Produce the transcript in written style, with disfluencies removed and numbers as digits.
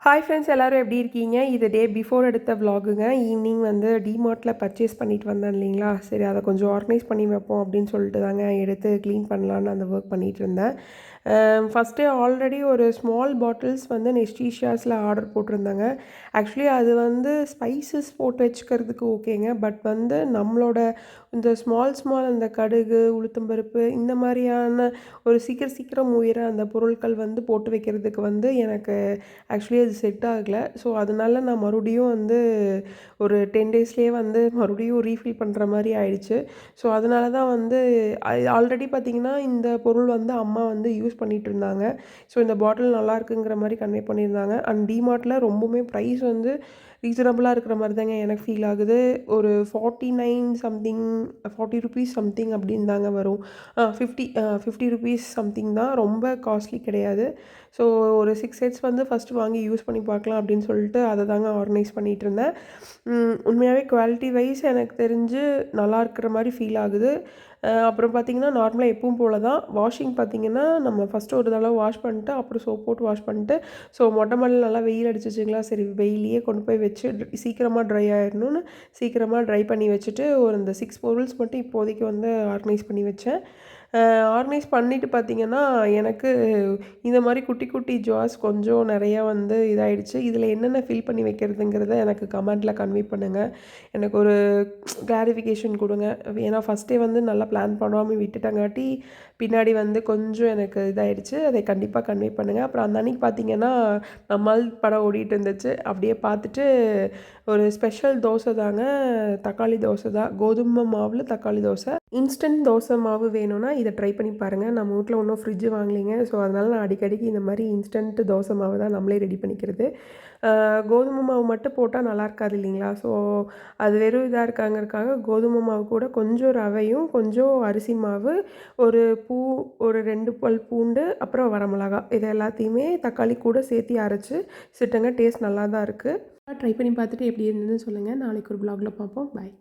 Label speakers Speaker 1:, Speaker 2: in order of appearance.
Speaker 1: Hi friends, எல்லோரும் எப்படி இருக்கீங்க? இது டே பிஃபோர் எடுத்த விலாகுங்க. ஈவினிங் வந்து டிமார்ட்டில் பர்ச்சேஸ் பண்ணிட்டு வந்தேன் இல்லைங்களா? சரி, அதை கொஞ்சம் ஆர்கனைஸ் பண்ணி வைப்போம் அப்படின்னு சொல்லிட்டு தாங்க எடுத்து க்ளீன் பண்ணலான்னு அந்த ஒர்க் பண்ணிகிட்டு இருந்தேன். ஃபஸ்ட்டு ஆல்ரெடி ஒரு ஸ்மால் பாட்டில்ஸ் வந்து நெஸ்டீஷியாஸில் ஆர்டர் போட்டிருந்தாங்க. ஆக்சுவலி அது வந்து ஸ்பைசஸ் போட்டு வச்சுக்கிறதுக்கு ஓகேங்க. பட் வந்து நம்மளோட இந்த ஸ்மால் அந்த கடுகு, உளுத்தம்பருப்பு இந்த மாதிரியான ஒரு சீக்கிரம் உயர அந்த பொருட்கள் வந்து போட்டு வைக்கிறதுக்கு வந்து எனக்கு ஆக்சுவலி அது செட் ஆகலை. ஸோ அதனால நான் மறுபடியும் வந்து ஒரு 10 டேஸ்லேயே வந்து மறுபடியும் ரீஃபில் பண்ணுற மாதிரி ஆயிடுச்சு. ஸோ அதனால தான் வந்து ஆல்ரெடி பார்த்திங்கன்னா இந்த பொருள் வந்து அம்மா வந்து யூஸ் பண்ணிகிட்டு இருந்தாங்க. ஸோ இந்த பாட்டில் நல்லா இருக்குங்கிற மாதிரி கன்வே பண்ணியிருந்தாங்க. அண்ட் டிமார்ட்டில் ரொம்பவுமே ப்ரைஸ் வந்து ரீசனபிளாக இருக்கிற மாதிரி தாங்க எனக்கு ஃபீல் ஆகுது. ஒரு 49 சம்திங், 40 ருபீஸ் சம்திங் அப்படின்னு தாங்க வரும். 50 ருபீஸ் சம்திங் தான், ரொம்ப காஸ்ட்லி கிடையாது. ஸோ ஒரு 6 செட்ஸ் வந்து ஃபஸ்ட்டு வாங்கி யூஸ் பண்ணி பார்க்கலாம் அப்படின்னு சொல்லிட்டு அதை தாங்க ஆர்கனைஸ் பண்ணிகிட்டு இருந்தேன். உண்மையாகவே குவாலிட்டி வைஸ் எனக்கு தெரிஞ்சு நல்லா இருக்கிற மாதிரி ஃபீல் ஆகுது. அப்புறம் பார்த்திங்கன்னா நார்மலாக எப்பவும் போல தான். வாஷிங் பார்த்திங்கன்னா நம்ம ஃபஸ்ட்டு ஒரு தடவை வாஷ் பண்ணிட்டு அப்புறம் சோப் போட்டு வாஷ் பண்ணிட்டு, ஸோ மொட்டை மாடியில் நல்லா வெயில் அடிச்சிச்சுங்களா, சரி வெயிலையே கொண்டு போய் வச்சு சீக்கிரமாக ட்ரை ஆகிடணும்னு சீக்கிரமாக ட்ரை பண்ணி வச்சுட்டு ஒரு இந்த 6 பொருள்ஸ் மட்டும் இப்போதைக்கு வந்து ஆர்கனைஸ் பண்ணி வச்சேன். ஆர்கனைஸ் பண்ணிவிட்டு பார்த்திங்கன்னா எனக்கு இந்த மாதிரி குட்டி குட்டி ஜார்ஸ் கொஞ்சம் நிறையா வந்து இதாகிடுச்சு. இதில் என்னென்ன ஃபில் பண்ணி வைக்கிறதுங்கிறத எனக்கு கமெண்ட்டில் கன்வே பண்ணுங்கள். எனக்கு ஒரு கிளாரிஃபிகேஷன் கொடுங்க. ஏன்னா ஃபஸ்ட்டே வந்து நல்லா பிளான் பண்ணாமல் விட்டுட்டங்காட்டி பின்னாடி வந்து கொஞ்சம் எனக்கு இதாகிடுச்சு. அதை கண்டிப்பாக கன்வே பண்ணுங்கள். அப்புறம் அந்த அன்றைக்கி பார்த்திங்கன்னா நம்மால் படம் ஓடிட்டு இருந்துச்சு. அப்படியே பார்த்துட்டு ஒரு ஸ்பெஷல் தோசை தாங்க, தக்காளி தோசை தான். கோதுமை மாவில் தக்காளி தோசை. இன்ஸ்டன்ட் தோசை மாவு வேணும்னா இதை ட்ரை பண்ணி பாருங்கள். நம்ம வீட்டில் ஒன்றும் ஃப்ரிட்ஜு வாங்கலைங்க. ஸோ அதனால் நான் அடிக்கடிக்கு இந்த மாதிரி இன்ஸ்டன்ட் தோசை மாவு தான் நம்மளே ரெடி பண்ணிக்கிறது. கோதுமை மாவு மட்டும் போட்டால் நல்லா இருக்காது இல்லைங்களா? ஸோ அது வெறும் இதாக இருக்காங்கிறதுக்காக கோதுமை மாவு கூட கொஞ்சம் ரவையும் கொஞ்சம் அரிசி மாவு, ஒரு 2 பல் பூண்டு, அப்புறம் வரமிளகா, இது எல்லாத்தையுமே தக்காளி கூட சேர்த்து அரைச்சி சிட்டுங்க. டேஸ்ட் நல்லா தான் இருக்குது. ட்ரை பண்ணி பார்த்துட்டு எப்படி இருந்ததுன்னு சொல்லுங்கள். நாளைக்கு ஒரு வ்ளாகில் பார்ப்போம். பாய்.